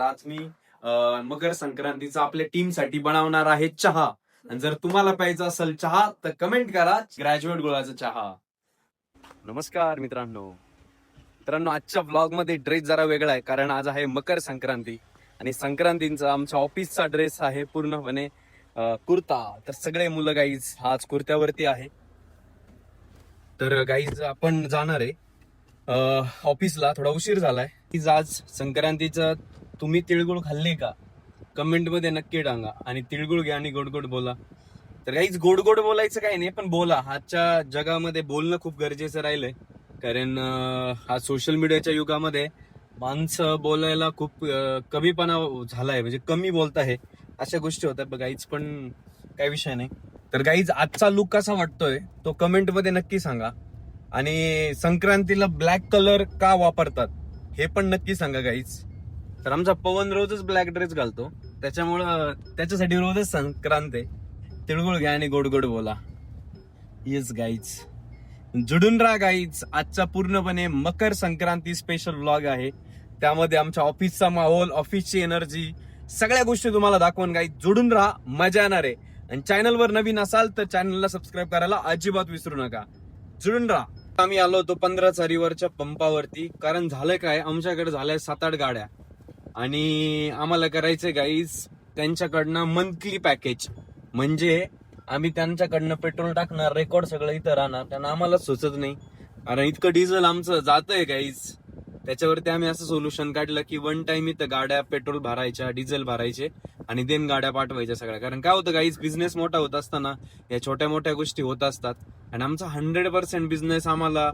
आज मी मकर संक्रांतीचा आपल्या टीम साठी बनवणार आहे चहा. आणि जर तुम्हाला प्यायचा असेल चहा तर कमेंट करा ग्रॅज्युएट गुळाचा चहा. नमस्कार मित्रांनो, आजच्या ब्लॉग मध्ये ड्रेस जरा वेगळा आहे कारण आज आहे मकर संक्रांती आणि संक्रांतीचा आमच्या ऑफिसचा ड्रेस आहे पूर्णपणे कुर्ता. तर सगळे मुलं गाईज आज कुर्त्यावरती आहे. तर गाईज आपण जाणार आहे ऑफिसला. थोडा उशीर झालाय. आज संक्रांतीचा तुम्ही तिळगुळ खाल्ले का कमेंट मध्ये नक्की सांगा. आणि तिळगुळ घ्या आणि गोड गोड बोला. तर काहीच गोड गोड बोलायचं काही नाही, पण बोला. आजच्या जगामध्ये बोलणं खूप गरजेचं राहिलंय कारण हा सोशल मीडियाच्या युगामध्ये माणसं बोलायला खूप कमीपणा झालाय, म्हणजे कमी बोलत आहे. अशा गोष्टी होतात गाईच, पण काही विषय नाही. तर गाईज आजचा लुक कसा वाटतोय तो कमेंट मध्ये नक्की सांगा. आणि संक्रांतीला ब्लॅक कलर का वापरतात हे पण नक्की सांगा गाईज. तर आमचा पवन रोजच ब्लॅक ड्रेस घालतो, त्याच्यामुळं त्याच्यासाठी रोजच संक्रांत आहे. तिळगुळ घ्या आणि गोड गोड बोला. येस गाईज, जुडून राहा गाईज. आजचा पूर्णपणे मकर संक्रांती स्पेशल व्लॉग आहे. त्यामध्ये आमच्या ऑफिसचा माहोल, ऑफिसची एनर्जी, सगळ्या गोष्टी तुम्हाला दाखवून गाईज. जुडून राहा, मजा येणार आहे. आणि चॅनलवर नवीन असाल तर चॅनलला सबस्क्राईब करायला अजिबात विसरू नका. जुडून राहा. आम्ही आलो होतो 15 चारीवरच्या पंपावरती, कारण झालंय काय, आमच्याकडे झालंय 7-8 गाड्या आणि आम्हाला करायचंय गाईज त्यांच्याकडनं मंथली पॅकेज. म्हणजे आम्ही त्यांच्याकडनं पेट्रोल टाकणार, रेकॉर्ड सगळं इथं राहणार, त्यांना आम्हाला सुचत नाही कारण इतकं डिझेल आमचं जातंय गाईज. त्याच्यावरती आम्ही असं सोल्युशन काढलं की वन टाइम इथं गाड्या पेट्रोल भरायच्या, डिझेल भरायचे आणि देन गाड्या पाठवायच्या सगळ्या. कारण काय होतं गाईज, बिझनेस मोठा होत असताना या छोट्या मोठ्या गोष्टी होत असतात. आणि आमचा 100% बिझनेस आम्हाला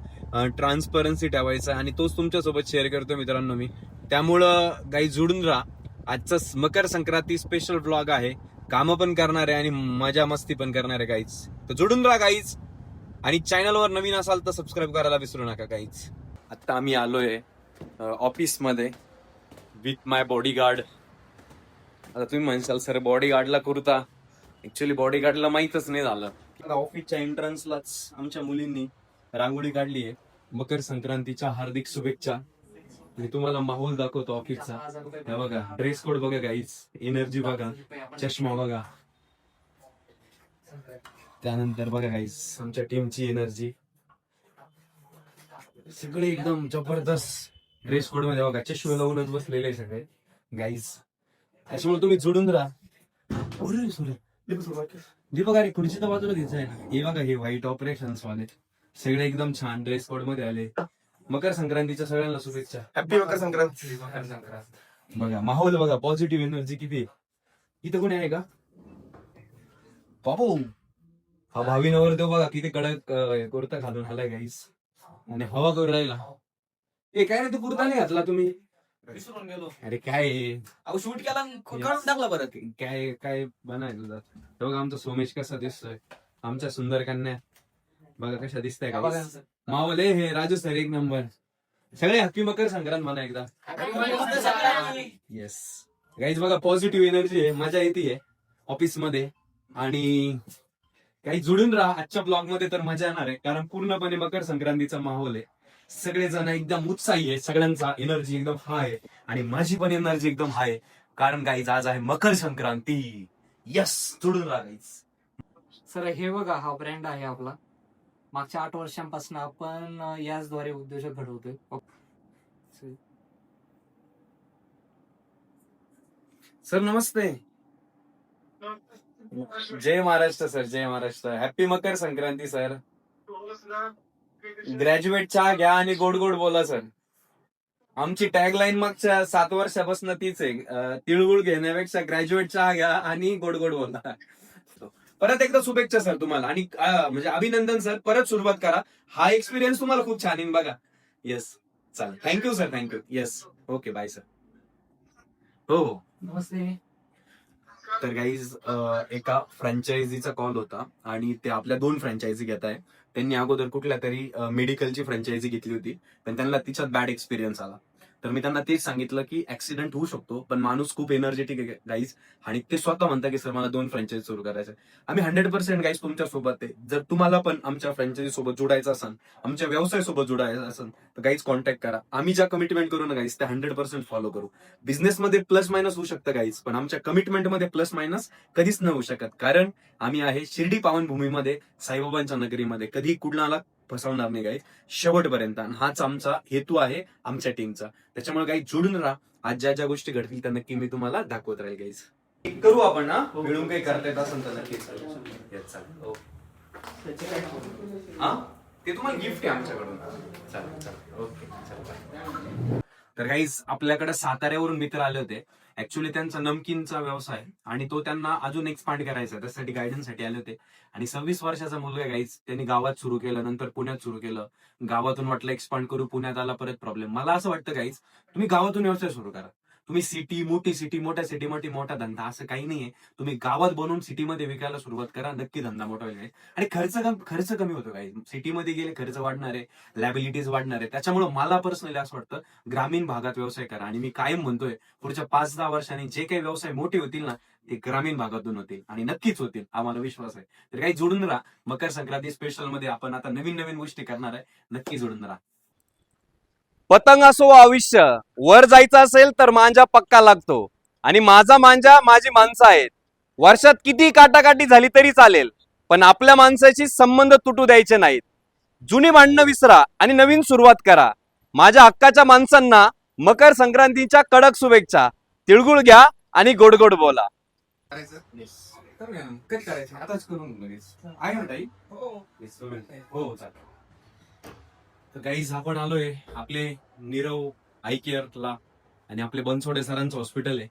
ट्रान्सपरन्सी ठेवायचा आणि तोच तुमच्यासोबत शेअर करतो मित्रांनो मी. त्यामुळं गाईज जुडून राहा. आजचा मकर संक्रांती स्पेशल व्लॉग आहे. कामं पण करणार आहे आणि मजा मस्ती पण करणार आहे गाईज. तर जुडून राहा गाईज. आणि चॅनलवर नवीन असाल तर सबस्क्राईब करायला विसरू नका गाईज. आता आम्ही आलोय ऑफिस मध्ये विथ माय बॉडीगार्ड. आता तुम्ही म्हणशाल सर बॉडीगार्डला कुर्ता, ऍक्च्युली बॉडीगार्डला माहीतच नाही झालं. ऑफिसच्या एंट्रन्सलाच आमच्या मुलींनी रांगोळी काढली आहे. मकर संक्रांतीच्या हार्दिक शुभेच्छा. मी तुम्हाला माहोल दाखवतो ऑफिसचा. हे बघा, ड्रेस कोड बघा गाईज, एनर्जी बघा, चष्मा बघा, त्यानंतर बघा गाईज आमच्या टीमची एनर्जी, सगळे एकदम जबरदस्त ड्रेस कोड मध्ये बघा. चष्मे लावूनच बसलेले सगळे गाईज. त्याच्यामुळे तुम्ही जोडून राहा. दीपक अरे खुर्ची तर बाजूला घ्यायचं आहे ना. हे बघा, हे व्हाईट ऑपरेशन्स वाले सगळे एकदम छान ड्रेस कोड मध्ये आले. मकर संक्रांतीच्या सगळ्यांना शुभेच्छा. हॅपी मकर संक्रांती. बघा माहोल बघा, पॉझिटिव्ह एनर्जी किती. इथं कोणी आहे का बाबू? हा भावी नवरदेव बघा किती कडक कुर्ता घालून आलाय गाईस आणि हवा करून राहिला. ए काय रे, तू कुर्ता नाही घातला तुम्ही? विसरून गेलो. अरे काय अहो शूट केला काढून टाकला परत. काय काय बनायचं जात. बघा आमचा सोमेश कसा दिसतोय, आमच्या सुंदर कन्या बघा कशा दिसताय का मावले. हे राजू सर एक नंबर. सगळे हॅपी मकर संक्रांत म्हणा एकदा. येस गाईज, बघा पॉझिटिव्ह एनर्जी आहे, मजा येते ऑफिस मध्ये. आणि काही जुडून राहा आजच्या ब्लॉग मध्ये, तर मजा येणार आहे कारण पूर्णपणे मकर संक्रांतीचा माहोल आहे. सगळेजण एकदम उत्साही आहे, सगळ्यांचा एनर्जी एकदम हाय आहे आणि माझी पण एनर्जी एकदम हाय कारण गाईज आज आहे मकर संक्रांती. यस, जुडून राहा गाईज. सर हे बघा, हा ब्रँड आहे आपला. मागच्या 8 वर्षांपासून आपण याचद्वारे उद्योजक घडवतोय. सर नमस्ते. जय महाराष्ट्र सर, जय Maharashtra. Happy Makar Sankranti sir. Graduate चहा घ्या आणि गोड गोड बोला सर. आमची टॅगलाईन मागच्या 7 वर्षापासून तीच आहे, तिळगुळ घेण्यापेक्षा ग्रॅज्युएट चहा घ्या आणि गोड गोड बोला. परत एकदा शुभेच्छा सर तुम्हाला आणि म्हणजे अभिनंदन सर. परत सुरुवात करा, हा एक्सपिरियन्स तुम्हाला खूप छान येईल बघा. येस चालेल, thank you sir, thank you. Yes, okay, bye sir. हो हो नमस्ते. तर गाईज एका फ्रँचायझीचा कॉल होता आणि ते आपल्या 2 फ्रँचायझी घेत आहे. त्यांनी अगोदर कुठल्या तरी मेडिकलची फ्रँचायझी घेतली होती पण त्यांना तिच्यात बॅड एक्सपिरियन्स आला. तर मी त्यांना तेच सांगितलं की ऍक्सिडेंट होऊ शकतो, पण माणूस खूप एनर्जेटिक आहे गाईज, आणि ते स्वतः म्हणतात की सर मला 2 फ्रँचायझी सुरू करायचं. आम्ही 100% गाईज तुमच्या सोबत आहे. जर तुम्हाला पण आमच्या फ्रँचायझी सोबत जोडायचं असेल, आमच्या व्यवसाय सोबत जोडायचं असेल, तर गाईज कॉन्टॅक्ट करा. आम्ही ज्या कमिटमेंट करू ना गाईज, त्या 100% फॉलो करू. बिझनेसमध्ये प्लस मायनस होऊ शकतं गाईज, पण आमच्या कमिटमेंटमध्ये प्लस मायनस कधीच न होऊ शकत, कारण आम्ही आहे शिर्डी पावनभूमीमध्ये, साईबाबांच्या नगरीमध्ये. कधी कुणाला फसवणार नाही गाईज शेवटपर्यंत, आणि हाच आमचा हेतू आहे आमच्या टीमचा. त्याच्यामुळे गाईज जोडून राहा. आज ज्या ज्या गोष्टी घडतील त्या नक्की मी तुम्हाला दाखवत राहील गाईज. करू आपण ना मिळून काही करता येत असेल तर नक्कीच करू. Yes, चालेल. हो. हा ते तुम्हाला गिफ्ट आहे आमच्याकडून. चालेल चालेल ओके चालेल. तर गाईज आपल्याकडे साताऱ्यावरून मित्र आले होते. ऍक्च्युली त्यांचा नमकीनचा व्यवसाय आणि तो त्यांना अजून एक्सपांड करायचा, त्यासाठी गायडन्ससाठी आले होते. आणि 26 वर्षाचा मुलगा गाईज, त्यांनी गावात सुरू केलं, नंतर पुण्यात सुरू केलं. गावातून वाटलं एक्सपांड करू, पुण्यात आला परत प्रॉब्लेम. मला असं वाटतं गाईज, तुम्ही गावातून व्यवसाय सुरू करा. तुम्ही सिटी, मोठी सिटी, मोठ्या सिटीमध्ये मोठा धंदा असं काही नाहीये. तुम्ही गावात बनवून सिटीमध्ये विकायला सुरुवात करा, नक्की धंदा मोठा होईल. आणि खर्च कमी होतो गाईज. सिटीमध्ये गेले खर्च वाढणार आहे, लॅबिलिटीज वाढणार आहे. त्याच्यामुळे मला पर्सनली असं वाटतं ग्रामीण भागात व्यवसाय करा. आणि मी कायम म्हणतोय पुढच्या 5-10 वर्षांनी जे काही व्यवसाय मोठे होतील ना, ते ग्रामीण भागातून होतील, आणि नक्कीच होतील, आम्हाला विश्वास आहे. तर काही जोडून राहा. मकर संक्रांती स्पेशल मध्ये आपण आता नवीन नवीन गोष्टी करणार आहे, नक्की जोडून राहा. पतंग असो आयुष्य, वर जायचं असेल तर मांजा पक्का लागतो, आणि माझा मांजा माझी माणसं आहेत. वर्षात किती काटाकाटी झाली तरी चालेल, पण आपल्या माणसाशी संबंध तुटू द्यायचे नाहीत. जुनी भांडणं विसरा आणि नवीन सुरुवात करा. माझ्या हक्काच्या माणसांना मकर संक्रांतीच्या कडक शुभेच्छा. तिळगुळ घ्या आणि गोड गोड बोला. कधी करायचं आताच करून लगेच आहे ना ताई? हो चालेल. तर गाईज आपण आलोय आपले नीरव आय केअरला, आणि आपले बनसोडे सरांचं हॉस्पिटल आहे,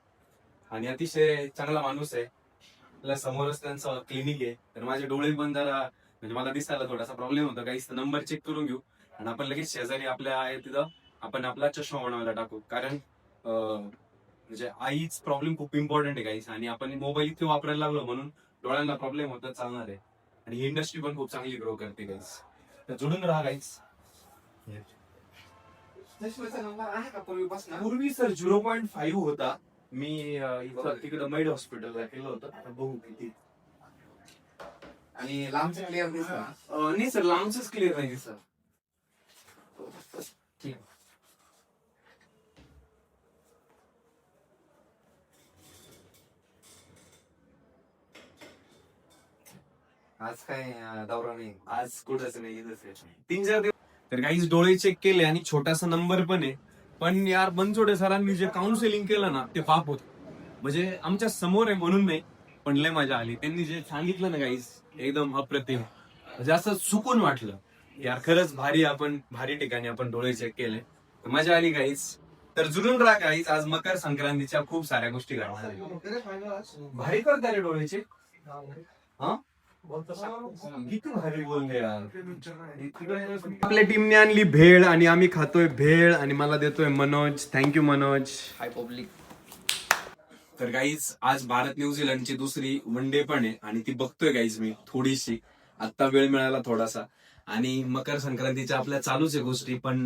आणि अतिशय चांगला माणूस आहे. आपल्या समोरच त्यांचं क्लिनिक आहे. तर माझे डोळे पण जरा म्हणजे मला दिसायला थोडासा प्रॉब्लेम होता गाईज, तर नंबर चेक करून घेऊ, आणि आपण लगेच शेजारी आपल्या आहे तिथं आपण आपला चष्मा बनवायला टाकू. कारण म्हणजे आईच प्रॉब्लेम खूप इम्पॉर्टंट आहे गाईज, आणि आपण मोबाईल इथे वापरायला लागलो म्हणून डोळ्यांना प्रॉब्लेम होता चालणार आहे. आणि ही इंडस्ट्री पण खूप चांगली ग्रो करते गाईज, तर जोडून राहा गाईज. पूर्वी सर 0.5 होता. मी तिकडे मैड हॉस्पिटलला केलं होतं, आता बघू किती. आणि लांबचं क्लिअर नाही सर, लांबच क्लिअर नाही सर. ठीक. आज काय दौरा नाही. आज कुठंच नाही, इथंच आहे. 3-4 दिवस. तर काहीच डोळे चेक केले आणि छोटासा नंबर पण आहे. पण यार बनसोडे सरांनी जे काउन्सिलिंग केलं ना, ते पाप होत. म्हणजे आमच्या समोर आहे म्हणून नाही, पण लय मजा आली. त्यांनी जे सांगितलं ना गाईस, एकदम अप्रतिम. म्हणजे असं सुकून वाटलं यार, खरंच भारी. आपण भारी ठिकाणी आपण डोळे चेक केले, मजा आली गाईस. तर जुळून राहा गाईस. आज मकर संक्रांतीच्या खूप साऱ्या गोष्टी घडणार आहेत. भारी करता रे डोळे चेक. हा किती भारी बोलले यार. आपल्या टीमने आणली भेळ आणि आम्ही खातोय भेळ, आणि मला देतोय मनोज. थँक्यू मनोज. हाय पब्लिक. तर गाईज आज भारत न्यूझीलंडची दुसरी वन डे पण आहे, आणि ती बघतोय गाईज मी थोडीशी. आता वेळ मिळाला थोडासा, आणि मकर संक्रांतीच्या आपल्या चालूच आहे गोष्टी. पण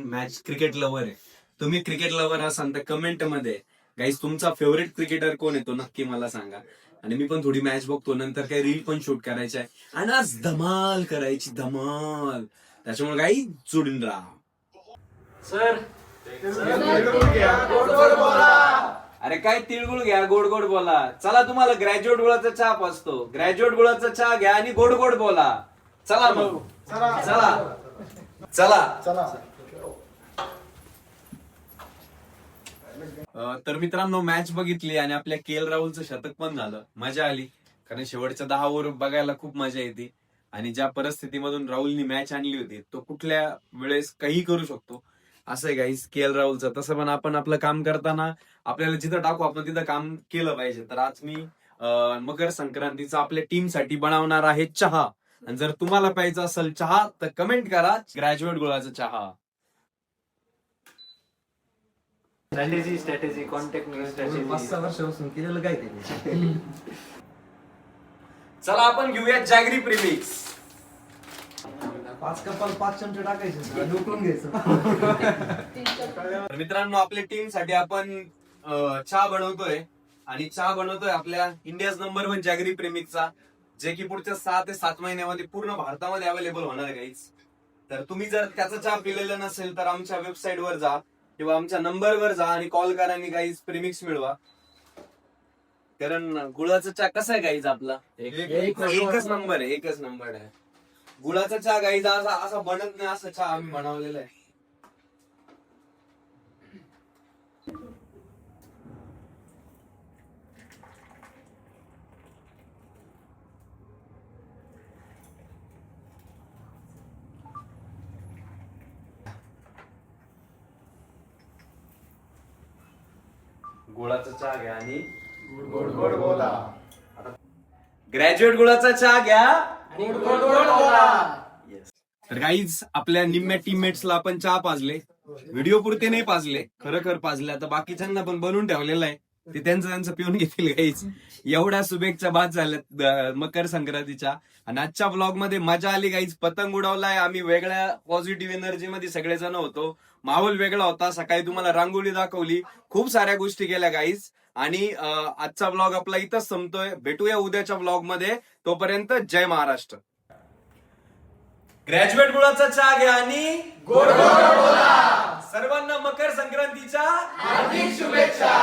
मॅच क्रिकेट लव्हर आहे. तुम्ही क्रिकेट लव्हर असाल तर कमेंट मध्ये गाईज तुमचा फेवरेट क्रिकेटर कोण आहे तो नक्की मला सांगा. आणि मी पण थोडी मॅच बघतो, नंतर काही रील पण शूट करायची आहे, आणि आज धमाल करायची, धमाल. त्याच्यामुळे काही जोडून राहा. सर अरे काय तिळगुळ घ्या, गोड गोड बोला. चला तुम्हाला ग्रॅज्युएट गुळाचा चहा पाचतो. ग्रॅज्युएट गुळाचा चहा घ्या आणि गोड गोड बोला. चला मग, चला. तर मित्रांनो मॅच बघितली, आणि आपल्या के.एल. राहुलचं शतक पण झालं. मजा आली, कारण शेवटच्या 10 ओव्हर बघायला खूप मजा येते. आणि ज्या परिस्थितीमधून राहुलनी मॅच आणली होती, तो कुठल्या वेळेस काही करू शकतो, असं आहे गाईस के.एल. राहुलचं. तसं पण आपण आपलं काम करताना आपल्याला जिथं टाकू आपण तिथं काम केलं पाहिजे. तर आज मी मकर संक्रांतीचा आपल्या टीमसाठी बनवणार आहे चहा. आणि जर तुम्हाला प्यायचा असेल चहा तर कमेंट करा, ग्रॅज्युएट गुळाचा चहा. स्ट्रॅटेजी कॉन्टॅक्ट 5-6 वर्षापासून केलेलं काय ते. चला आपण घेऊया जॅगरी प्रीमिक्स. 5 कपाल 5 चमचे टाकायचे डुकून घ्यायचं. तर मित्रांनो आपल्या टीम साठी आपण चहा बनवतोय आणि चहा बनवतोय आपल्या इंडियाज नंबर 1 जॅगरी प्रेमिकचा, जे की पुढच्या 6 ते 7 महिन्यामध्ये पूर्ण भारतामध्ये अवेलेबल होणार आहे गाईज. तर तुम्ही जर त्याचा चहा पिलेला नसेल तर आमच्या वेबसाईट वर जा किंवा आमच्या नंबरवर जा आणि कॉल करा आणि गाईज प्रेमिक्स मिळवा. कारण गुळाचा चहा कसा आहे गाईज आपला एकच नंबर आहे. गुळाचा चहा गाईज असा बनत नाही, असा चहा आम्ही बनवलेला आहे. गुळाचा चहा घ्या आणि गोड गोड बोला. ग्रॅज्युएट गुळाचा चहा घ्या. तर गाईज आपल्या निम्म्या टीममेट्सला आपण चहा पाजले, व्हिडिओ पुरते नाही पाजले, खरं पाजले. आता बाकीच्यांना पण बनवून ठेवलेलं आहे, ते त्यांचं पिऊन घेतील गाईज. एवढ्या शुभेच्छा बाद झाल्यात मकर संक्रांतीच्या. आणि आजच्या ब्लॉग मध्ये मजा आली गाईज. पतंग उडवलाय आम्ही, वेगळ्या पॉझिटिव्ह एनर्जी मध्ये सगळेजण होतो. माहोल वेगळा होता. सकाळी तुम्हाला रांगोळी दाखवली, खूप साऱ्या गोष्टी केल्या गाईज. आणि आजचा ब्लॉग आपला इथंच संपतोय. भेटूया उद्याच्या ब्लॉग मध्ये. तोपर्यंत जय महाराष्ट्र. ग्रॅज्युएट गुळाचा चहा घ्या आणि गोड गोड बोला. सर्वांना मकर संक्रांतीच्या हार्दिक शुभेच्छा.